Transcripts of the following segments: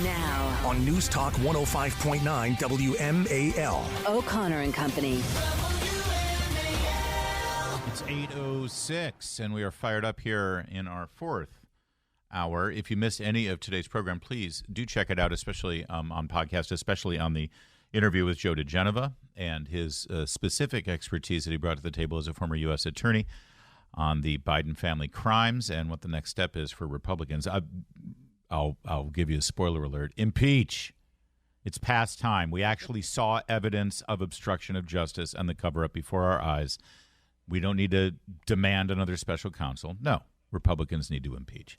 Now on News Talk 105.9 WMAL. O'Connor and Company. It's 8:06, and we are fired up here in our fourth hour. If you missed any of today's program, please do check it out, especially on podcast, especially on the interview with Joe DeGenova and his specific expertise that he brought to the table as a former U.S. attorney on the Biden family crimes and what the next step is for Republicans. I'll give you a spoiler alert. Impeach. It's past time. We actually saw evidence of obstruction of justice and the cover-up before our eyes. We don't need to demand another special counsel. No, Republicans need to impeach.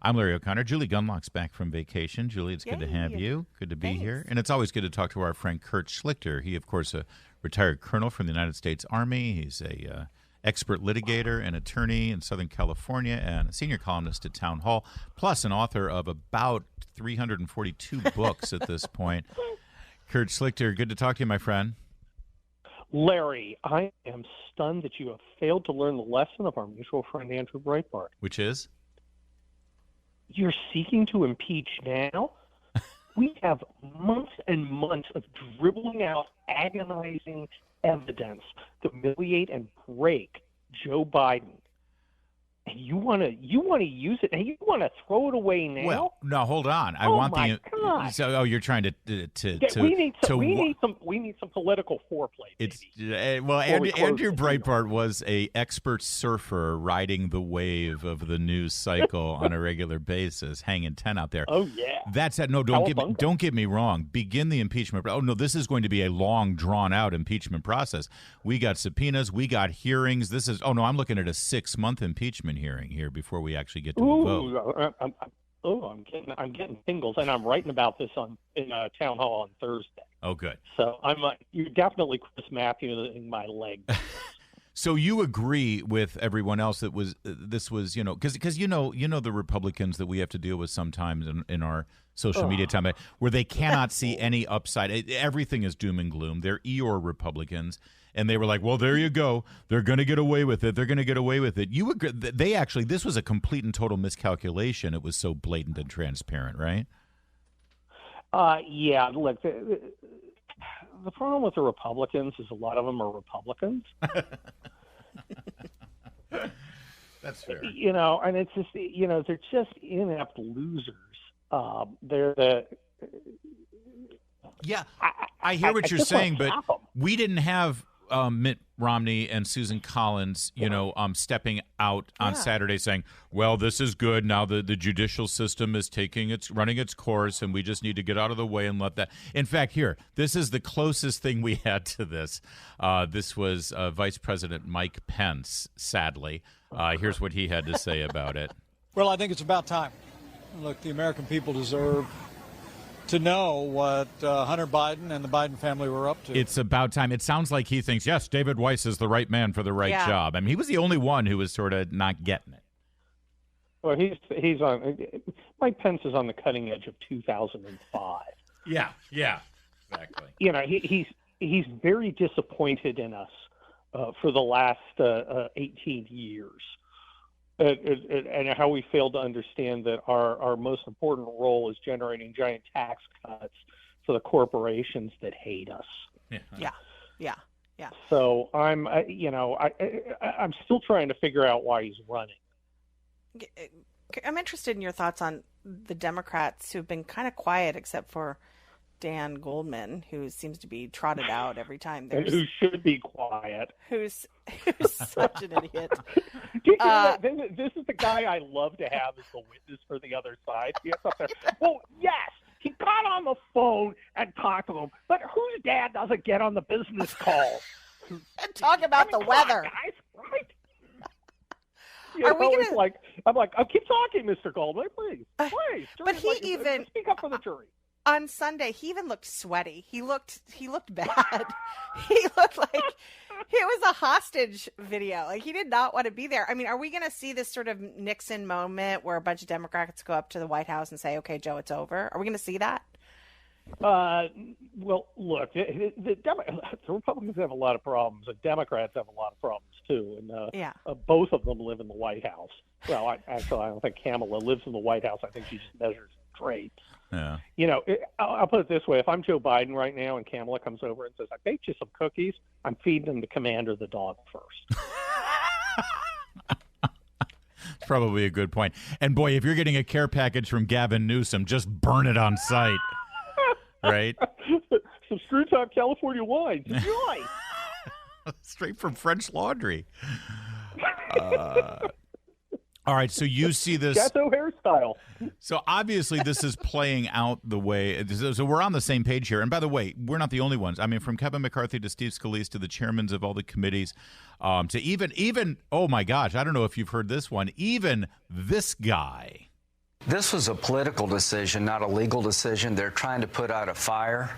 I'm Larry O'Connor. Julie Gunlock's back from vacation. Julie, it's good to have you. Good to be here. And it's always good to talk to our friend Kurt Schlichter. He, of course, a retired colonel from the United States Army. He's a expert litigator and attorney in Southern California and a senior columnist at Town Hall, plus an author of about 342 books at this point. Kurt Schlichter, good to talk to you, my friend. Larry, I am stunned that you have failed to learn the lesson of our mutual friend Andrew Breitbart. Which is? You're seeking to impeach now? We have months and months of dribbling out agonizing evidence to humiliate and break Joe Biden. And you want to use it, and you want to throw it away now? Well, no, hold on. God. So, you're trying to we need some political foreplay. Andrew Breitbart was a expert surfer riding the wave of the news cycle on a regular basis, hanging 10 out there. Oh yeah. That's that. No, don't get me wrong. Begin the impeachment. Oh no, this is going to be a long, drawn out impeachment process. We got subpoenas. We got hearings. I'm looking at a 6-month impeachment hearing here before we actually get to a vote. I'm getting tingles, and I'm writing about this in Town Hall on Thursday. Oh, good. So you're definitely Chris Matthews in my leg. So you agree with everyone else that this was because the Republicans that we have to deal with sometimes in our social media time where they cannot see any upside. Everything is doom and gloom. They're Eeyore Republicans. And they were like, well, there you go. They're going to get away with it. They're going to get away with it. You agree? This was a complete and total miscalculation. It was so blatant and transparent, right? Yeah. Look, the problem with the Republicans is a lot of them are Republicans. That's fair. And it's just, they're just inept losers. They're the... Yeah, I hear what you're saying, but we didn't have Mitt Romney and Susan Collins, stepping out on Saturday saying, well, this is good. Now the judicial system is running its course, and we just need to get out of the way and let that. In fact, this is the closest thing we had to this. This was Vice President Mike Pence, sadly. Here's what he had to say about it. Well, I think it's about time. Look, the American people deserve to know what Hunter Biden and the Biden family were up to. It's about time. It sounds like he thinks, yes, David Weiss is the right man for the right job. I mean, he was the only one who was sort of not getting it. Well, he's on. Mike Pence is on the cutting edge of 2005. Yeah, exactly. He's very disappointed in us for the last 18 years. And how we failed to understand that our most important role is generating giant tax cuts for the corporations that hate us. Yeah. So I'm still trying to figure out why he's running. I'm interested in your thoughts on the Democrats who've been kind of quiet, except for Dan Goldman, who seems to be trotted out every time there's... And who should be quiet. Who's such an idiot. This is the guy I love to have as the witness for the other side. He gets up there. Well, yes, he got on the phone and talked to them, but whose dad doesn't get on the business call? And talk about the weather. Guys, right? I'm like, keep talking, Mr. Goldman, please. But he even... Speak up for the jury. On Sunday, he even looked sweaty. He looked bad. He looked like it was a hostage video. Like he did not want to be there. I mean, are we going to see this sort of Nixon moment where a bunch of Democrats go up to the White House and say, "Okay, Joe, it's over"? Are we going to see that? Well, look, the Republicans have a lot of problems. The Democrats have a lot of problems too, and both of them live in the White House. Well, I don't think Kamala lives in the White House. I think she just measures great. Yeah. I'll put it this way. If I'm Joe Biden right now and Kamala comes over and says, I baked you some cookies, I'm feeding them to Commander the dog first. It's probably a good point. And boy, if you're getting a care package from Gavin Newsom, just burn it on sight. Right? Some screw-top California wine. Enjoy. Straight from French Laundry. All right, so you see this. Ghetto hairstyle. So obviously this is playing out the way. So we're on the same page here. And by the way, we're not the only ones. I mean, from Kevin McCarthy to Steve Scalise to the chairmen of all the committees, to even, oh my gosh, I don't know if you've heard this one, even this guy. This was a political decision, not a legal decision. They're trying to put out a fire,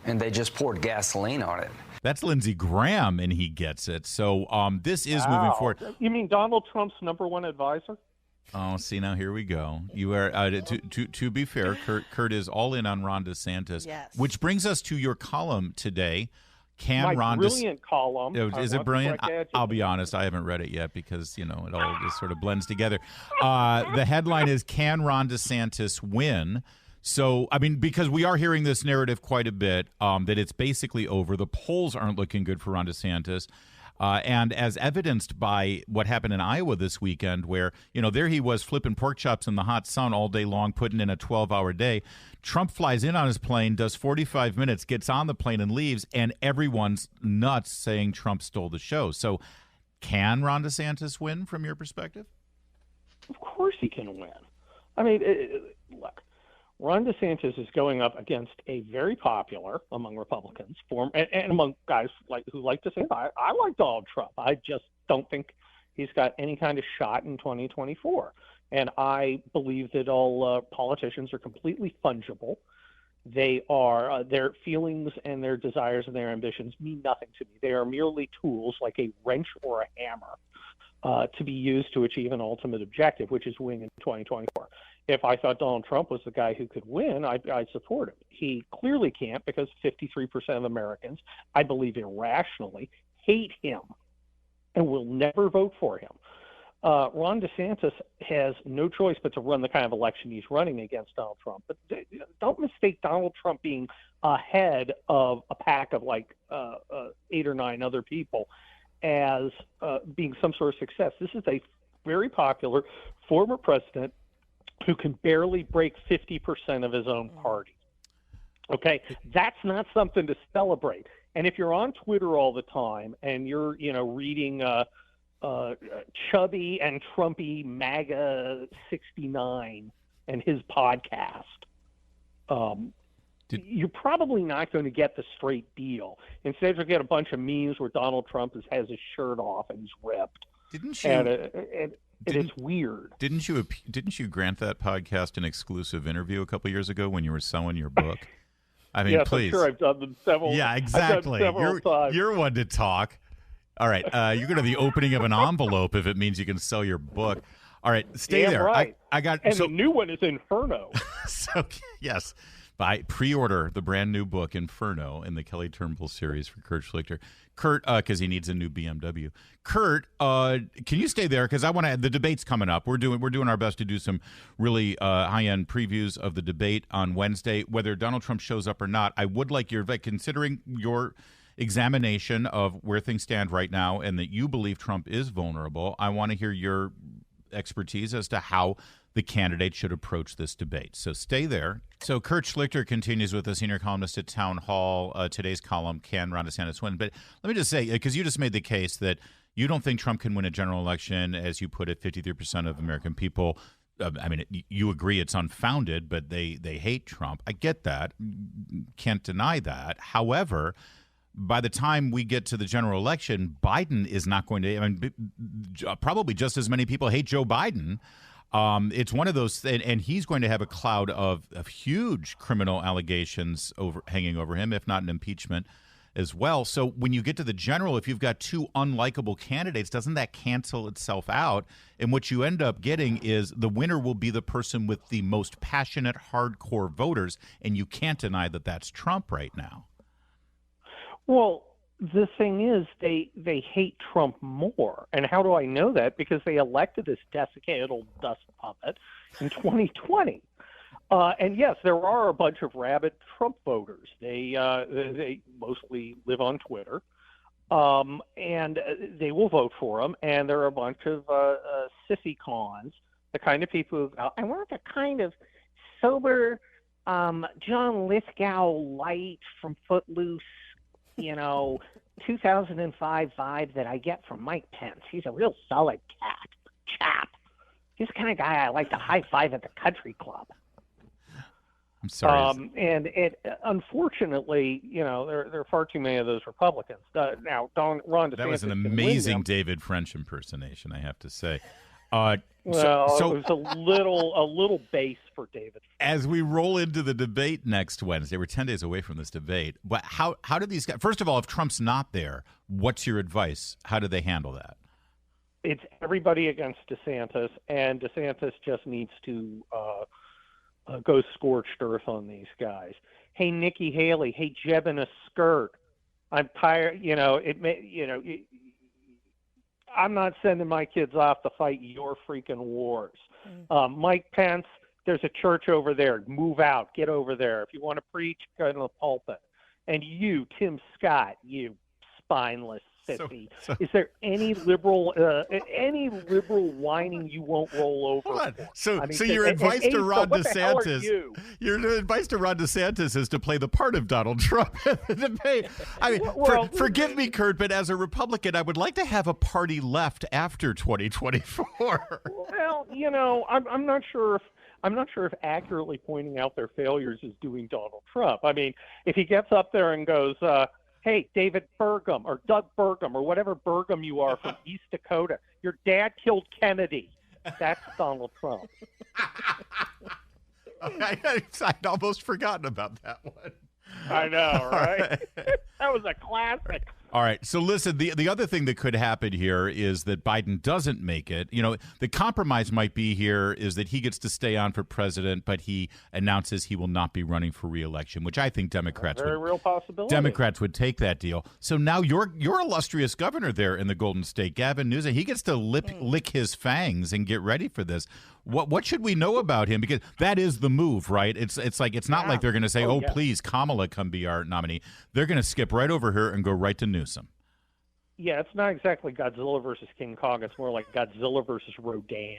and they just poured gasoline on it. That's Lindsey Graham, and he gets it. So this is moving forward. You mean Donald Trump's #1 advisor? Oh, see, now here we go. You are to be fair, Kurt is all in on Ron DeSantis. Yes. Which brings us to your column today. My brilliant column. Is it brilliant? I'll be honest, I haven't read it yet because, it all just sort of blends together. The headline is, Can Ron DeSantis Win? So, I mean, because we are hearing this narrative quite a bit, that it's basically over. The polls aren't looking good for Ron DeSantis. And as evidenced by what happened in Iowa this weekend, where, there he was flipping pork chops in the hot sun all day long, putting in a 12-hour day. Trump flies in on his plane, does 45 minutes, gets on the plane and leaves, and everyone's nuts saying Trump stole the show. So can Ron DeSantis win from your perspective? Of course he can win. I mean, look. Ron DeSantis is going up against a very popular among Republicans and among guys who like to say, I like Donald Trump. I just don't think he's got any kind of shot in 2024. And I believe that all politicians are completely fungible. They are their feelings and their desires and their ambitions mean nothing to me. They are merely tools like a wrench or a hammer to be used to achieve an ultimate objective, which is win in 2024. If I thought Donald Trump was the guy who could win, I'd support him. He clearly can't because 53% of Americans, I believe irrationally, hate him and will never vote for him. Ron DeSantis has no choice but to run the kind of election he's running against Donald Trump. But don't mistake Donald Trump being ahead of a pack of 8 or 9 other people as being some sort of success. This is a very popular former president who can barely break 50% of his own party. Okay, that's not something to celebrate. And if you're on Twitter all the time and you're, reading Chubby and Trumpy MAGA 69 and his podcast, you're probably not going to get the straight deal. Instead, you'll get a bunch of memes where Donald Trump has his shirt off and he's ripped. Didn't you? And it's weird. Didn't you grant that podcast an exclusive interview a couple years ago when you were selling your book? I mean, yes, please. I'm sure I've done them several. Yeah, exactly. You're one to talk. All right, you're going to the opening of an envelope if it means you can sell your book. All right, stay there. Right. I got. And the new one is Inferno. So yes. Pre-order the brand new book Inferno in the Kelly Turnbull series for Kurt Schlichter. Kurt, because he needs a new BMW. Kurt, can you stay there? Because I want to. The debate's coming up. We're doing our best to do some really high-end previews of the debate on Wednesday. Whether Donald Trump shows up or not, I would like your considering your examination of where things stand right now, and that you believe Trump is vulnerable. I want to hear your expertise as to how the candidate should approach this debate. So stay there. So Kurt Schlichter continues with us, senior columnist at Town Hall. Today's column, Can Ron DeSantis Win? But let me just say, because you just made the case that you don't think Trump can win a general election, as you put it, 53% of American people. I mean, you agree it's unfounded, but they hate Trump. I get that. Can't deny that. However, by the time we get to the general election, Biden is not going to, probably just as many people hate Joe Biden. It's one of those, and he's going to have a cloud of huge criminal allegations hanging over him, if not an impeachment as well. So when you get to the general, if you've got two unlikable candidates, doesn't that cancel itself out? And what you end up getting is the winner will be the person with the most passionate, hardcore voters, and you can't deny that that's Trump right now. Well, the thing is, they hate Trump more. And how do I know that? Because they elected this desiccated old dust puppet in 2020. And yes, there are a bunch of rabid Trump voters. They mostly live on Twitter, and they will vote for him. And there are a bunch of sissy cons, the kind of people who go, I want the kind of sober John Lithgow light from Footloose, 2005 vibe that I get from Mike Pence. He's a real solid chap. He's the kind of guy I like to high five at the country club. I'm sorry. And unfortunately, there are far too many of those Republicans. Now, Ron DeSantis. That was an amazing David French impersonation, I have to say. It was a little base for David. As we roll into the debate next Wednesday, we're 10 days away from this debate. But how do these guys? First of all, if Trump's not there, what's your advice? How do they handle that? It's everybody against DeSantis, and DeSantis just needs to go scorched earth on these guys. Hey, Nikki Haley. Hey, Jeb in a skirt. I'm tired. I'm not sending my kids off to fight your freaking wars. Mike Pence, there's a church over there. Move out. Get over there. If you want to preach, go to the pulpit. And you, Tim Scott, you spineless sissy. Is there any liberal whining you won't roll over? Hold on. For? So your advice to Ron DeSantis, your advice to Ron DeSantis is to play the part of Donald Trump at the debate. I mean, forgive me, Kurt, but as a Republican, I would like to have a party left after 2024. Well, I'm not sure if accurately pointing out their failures is doing Donald Trump. I mean, if he gets up there and goes, hey, David Burgum or Doug Burgum or whatever Burgum you are from East Dakota, your dad killed Kennedy. That's Donald Trump. I'd almost forgotten about that one. I know, right? That was a classic. All right. So listen, the other thing that could happen here is that Biden doesn't make it. The compromise might be here is that he gets to stay on for president, but he announces he will not be running for re-election, which I think Democrats real possibility. Democrats would take that deal. So now your illustrious governor there in the Golden State, Gavin Newsom, he gets to lick his fangs and get ready for this. What should we know about him? Because that is the move, right? It's not like they're going to say, please, Kamala, come be our nominee. They're going to skip right over her and go right to Newsom. Yeah, it's not exactly Godzilla versus King Kong. It's more like Godzilla versus Rodan.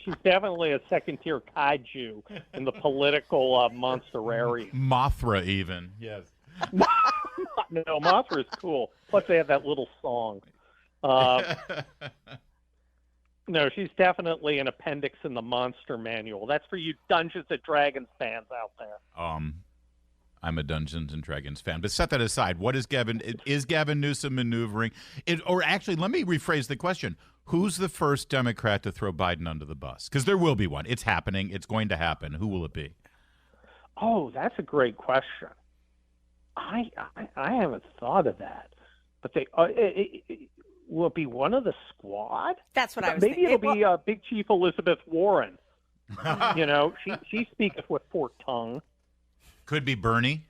She's definitely a second-tier kaiju in the political monsterarium. Mothra, even. Yes. No, Mothra is cool. Plus, they have that little song. No, she's definitely an appendix in the Monster Manual. That's for you Dungeons and Dragons fans out there. I'm a Dungeons and Dragons fan. But set that aside. What is Gavin Newsom maneuvering? Or actually, let me rephrase the question. Who's the first Democrat to throw Biden under the bus? Because there will be one. It's happening. It's going to happen. Who will it be? Oh, that's a great question. I haven't thought of that. But will it be one of the squad? That's what I was thinking. Maybe it'll be Big Chief Elizabeth Warren. She speaketh with forked tongue. Could be Bernie.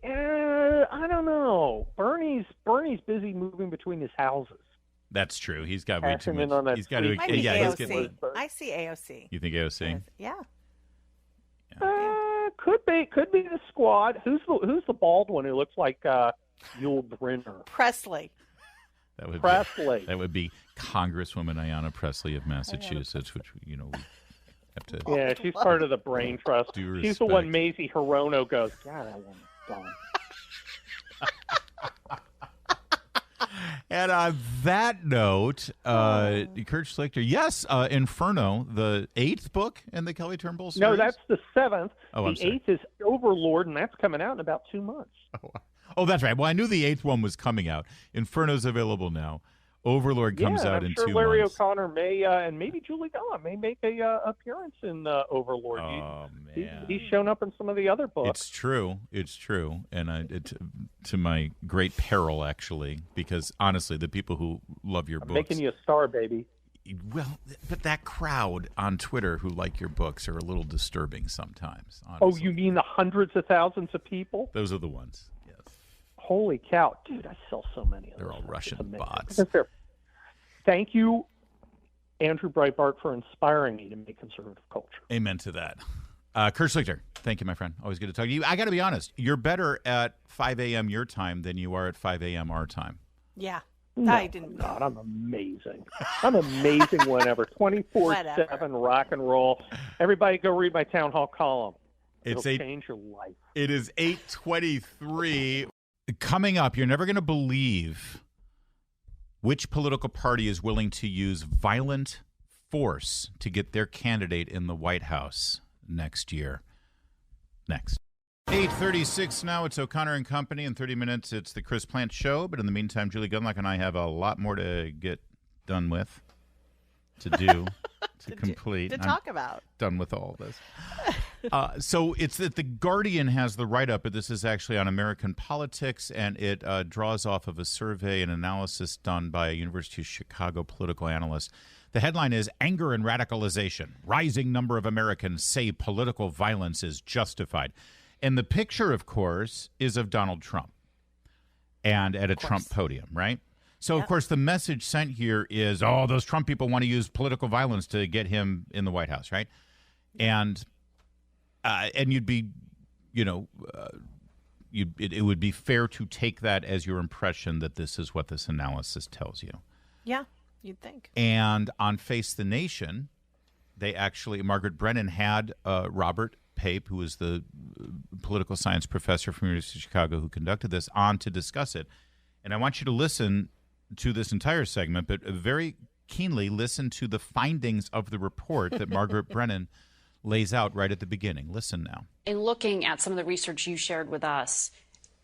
I don't know. Bernie's busy moving between his houses. That's true. He's got way too much. He's got to. AOC. I see AOC. You think AOC? Yeah. Could be the squad. Who's the bald one who looks like Yul Brynner? Presley. That would Presley. That would be Congresswoman Ayanna Presley of Massachusetts, which we have to. Yeah, she's part of the brain trust. She's the one Mazie Hirono goes, God, I want gone. And on that note, Kurt Schlichter, yes, Inferno, the 8th book in the Kelly Turnbull series? No, that's the 7th. Oh, the 8th is Overlord, and that's coming out in about 2 months. Oh, that's right. Well, I knew the 8th one was coming out. Inferno's available now. Overlord comes out in 2 months. Larry O'Connor may, and maybe Julie Gunlock may make a appearance in Overlord. Oh, man. He's shown up in some of the other books. It's true. And to my great peril, actually, because honestly, the people who love your books. Making you a star, baby. Well, but that crowd on Twitter who like your books are a little disturbing sometimes. Honestly. Oh, you mean the hundreds of thousands of people? Those are the ones. Holy cow. Dude, I sell so many of They're those. all Russian bots. Thank you Andrew Breitbart, for inspiring me to make conservative culture. Amen to that. Kurt Schlichter, thank you, my friend. Always good to talk to you. I got to be honest. You're better at 5 a.m. your time than you are at 5 a.m. our time. Yeah. No, I didn't. God, I'm amazing. I'm amazing whenever. 24/7 rock and roll. Everybody go read my town hall column. It'll change your life. It is 8:23. Coming up, you're never going to believe which political party is willing to use violent force to get their candidate in the White House next year. Next. 8:36 now. It's O'Connor and Company. In 30 minutes, it's the Chris Plant Show. But in the meantime, Julie Gunlock and I have a lot more to get done with, to do, to complete. To talk about. Done with all this. So it's that The Guardian has the write-up, but this is actually on American politics, and it draws off of a survey and analysis done by a University of Chicago political analyst. The headline is Anger and Radicalization. Rising number of Americans say political violence is justified. And the picture, of course, is of Donald Trump and at a Trump podium, right? So, of course, the message sent here is, oh, those Trump people want to use political violence to get him in the White House, right? And you'd be, it would be fair to take that as your impression that this is what this analysis tells you. Yeah, you'd think. And on Face the Nation, they actually, Margaret Brennan had Robert Pape, who is the political science professor from the University of Chicago who conducted this, on to discuss it. And I want you to listen to this entire segment, but very keenly listen to the findings of the report that Margaret Brennan lays out right at the beginning. Listen now. In looking at some of the research you shared with us,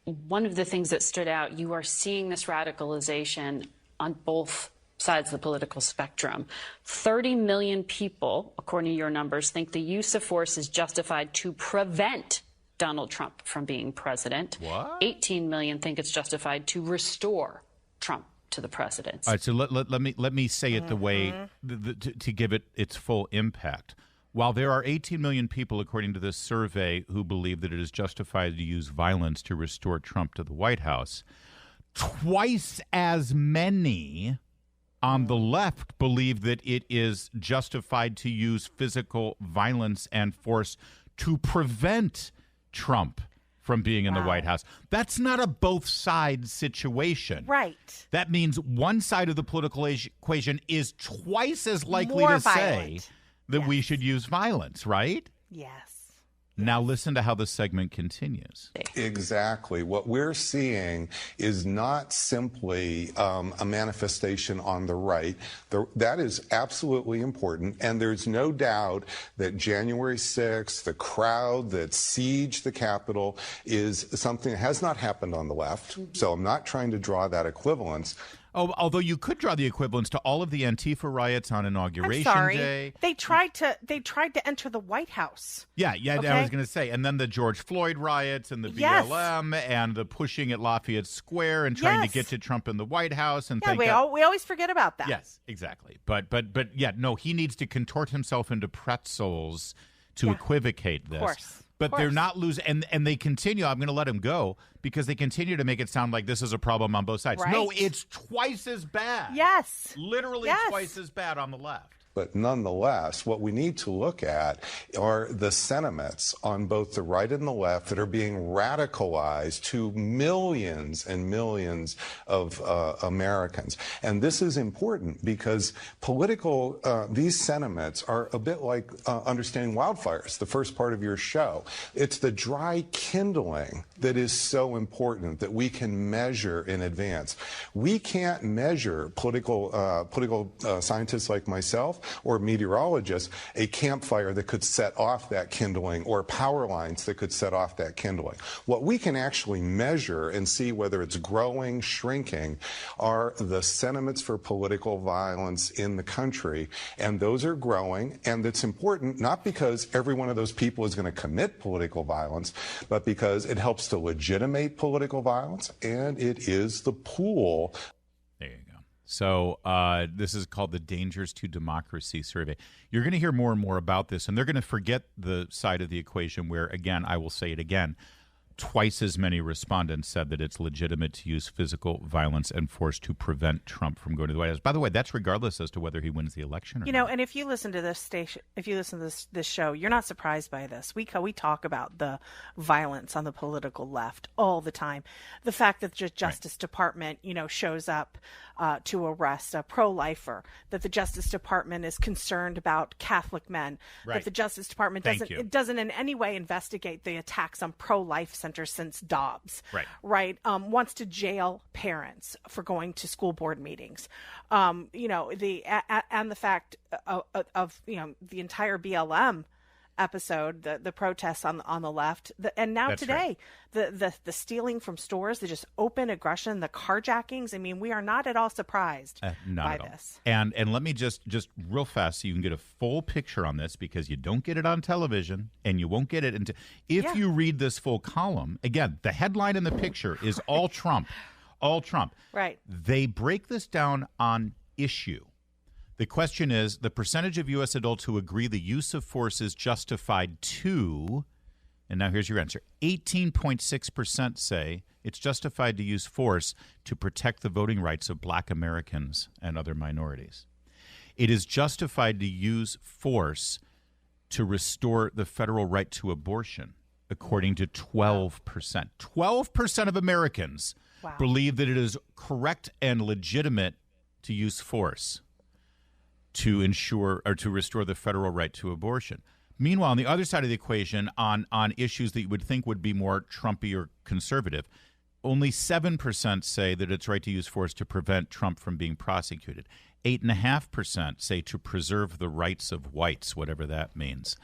one of the things that stood out, you are seeing this radicalization on both sides of the political spectrum. 30 million people, according to your numbers, think the use of force is justified to prevent Donald Trump from being president. What? 18 million think it's justified to restore Trump to the presidency. All right, so let me say it the way to give it its full impact. While there are 18 million people, according to this survey, who believe that it is justified to use violence to restore Trump to the White House, twice as many on the left believe that it is justified to use physical violence and force to prevent Trump from being in the White House. That's not a both sides situation. Right. That means one side of the political equation is twice as likely to say that we should use violence, right? Yes. Now listen to how the segment continues. Exactly. What we're seeing is not simply a manifestation on the right. That is absolutely important. And there's no doubt that January 6th, the crowd that sieged the Capitol, is something that has not happened on the left. So I'm not trying to draw that equivalence. Oh, although you could draw the equivalence to all of the Antifa riots on Inauguration Day. They tried to enter the White House. Yeah, okay? I was going to say. And then the George Floyd riots and the BLM and the pushing at Lafayette Square and trying to get to Trump in the White House. And we always forget about that. Yes, exactly. But yeah, no, he needs to contort himself into pretzels to equivocate this. Of course. But they're not losing, and they continue. I'm going to let him go because they continue to make it sound like this is a problem on both sides. Right. No, it's twice as bad. Yes. Literally twice as bad on the left. But nonetheless, what we need to look at are the sentiments on both the right and the left that are being radicalized to millions and millions of Americans. And this is important because these sentiments are a bit like understanding wildfires, the first part of your show. It's the dry kindling that is so important that we can measure in advance. We can't measure political scientists like myself or meteorologists a campfire that could set off that kindling or power lines that could set off that kindling. What we can actually measure and see whether it's growing, shrinking, are the sentiments for political violence in the country. And those are growing. And it's important not because every one of those people is going to commit political violence, but because it helps to legitimate political violence. And it is the pool. There you go. So this is called the Dangers to Democracy Survey. You're going to hear more and more about this, and they're going to forget the side of the equation where, again, I will say it again, twice as many respondents said that it's legitimate to use physical violence and force to prevent Trump from going to the White House. By the way, that's regardless as to whether he wins the election or not. And if you listen to this station, if you listen to this show, you're not surprised by this. We talk about the violence on the political left all the time. The fact that the Justice Department, shows up to arrest a pro-lifer, that the Justice Department is concerned about Catholic men, that the Justice Department doesn't in any way investigate the attacks on pro-life centers since Dobbs, wants to jail parents for going to school board meetings, and the fact of the entire BLM episode, the protests on the left, and now today, the stealing from stores, the just open aggression, the carjackings. I mean, we are not at all surprised by this. And let me just real fast so you can get a full picture on this, because you don't get it on television and you won't get it if you read this full column. Again, the headline and the picture is all Trump, all Trump. Right. They break this down on issue. The question is the percentage of U.S. adults who agree the use of force is justified to, and now here's your answer, 18.6% say it's justified to use force to protect the voting rights of Black Americans and other minorities. It is justified to use force to restore the federal right to abortion, according to 12%. 12% of Americans believe that it is correct and legitimate to use force to ensure or to restore the federal right to abortion. Meanwhile, on the other side of the equation, on issues that you would think would be more Trumpy or conservative, only 7% say that it's right to use force to prevent Trump from being prosecuted. 8.5% say to preserve the rights of whites, whatever that means.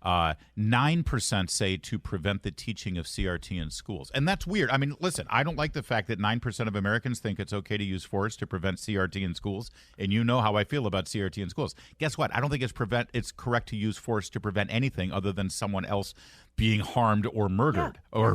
9% say to prevent the teaching of CRT in schools. And that's weird. I mean, listen, I don't like the fact that 9% of Americans think it's okay to use force to prevent CRT in schools. And you know how I feel about CRT in schools. Guess what? I don't think it's correct to use force to prevent anything other than someone else being harmed or murdered. But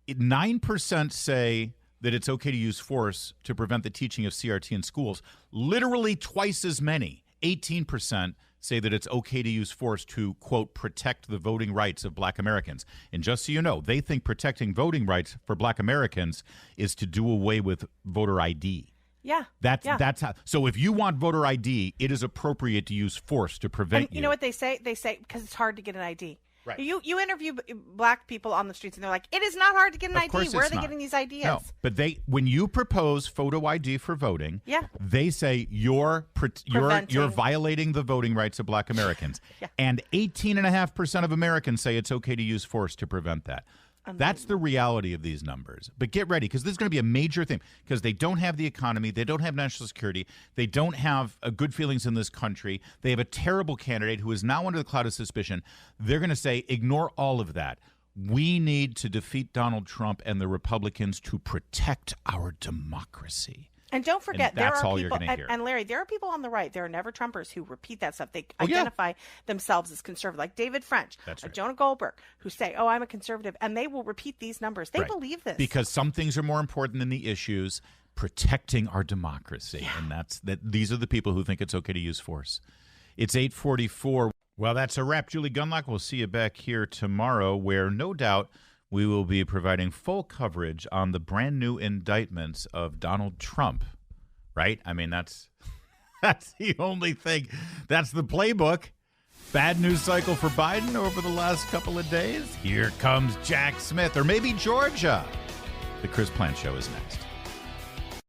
9% say that it's okay to use force to prevent the teaching of CRT in schools. Literally twice as many, 18%, say that it's okay to use force to, quote, protect the voting rights of Black Americans. And just so you know, they think protecting voting rights for Black Americans is to do away with voter ID. Yeah. That's how. So if you want voter ID, it is appropriate to use force to prevent you know what they say? They say because it's hard to get an ID. Right. You interview Black people on the streets, and they're like, it is not hard to get an ID. Where are they getting these ideas? No, but when you propose photo ID for voting, they say you're violating the voting rights of Black Americans. And 18.5% of Americans say it's okay to use force to prevent that. That's the reality of these numbers. But get ready, because this is going to be a major thing, because they don't have the economy, they don't have national security, they don't have good feelings in this country, they have a terrible candidate who is now under the cloud of suspicion. They're going to say, ignore all of that. We need to defeat Donald Trump and the Republicans to protect our democracy. And don't forget, there are people, and Larry, there are people on the right, there are never Trumpers who repeat that stuff. They identify themselves as conservative, like David French, Jonah Goldberg, who say, I'm a conservative, and they will repeat these numbers. They believe this. Because some things are more important than the issues, protecting our democracy. And these are the people who think it's okay to use force. It's 8:44. Well, that's a wrap. Julie Gunlock, we'll see you back here tomorrow, where no doubt we will be providing full coverage on the brand new indictments of Donald Trump, right? I mean, that's the only thing. That's the playbook. Bad news cycle for Biden over the last couple of days. Here comes Jack Smith, or maybe Georgia. The Chris Plant Show is next.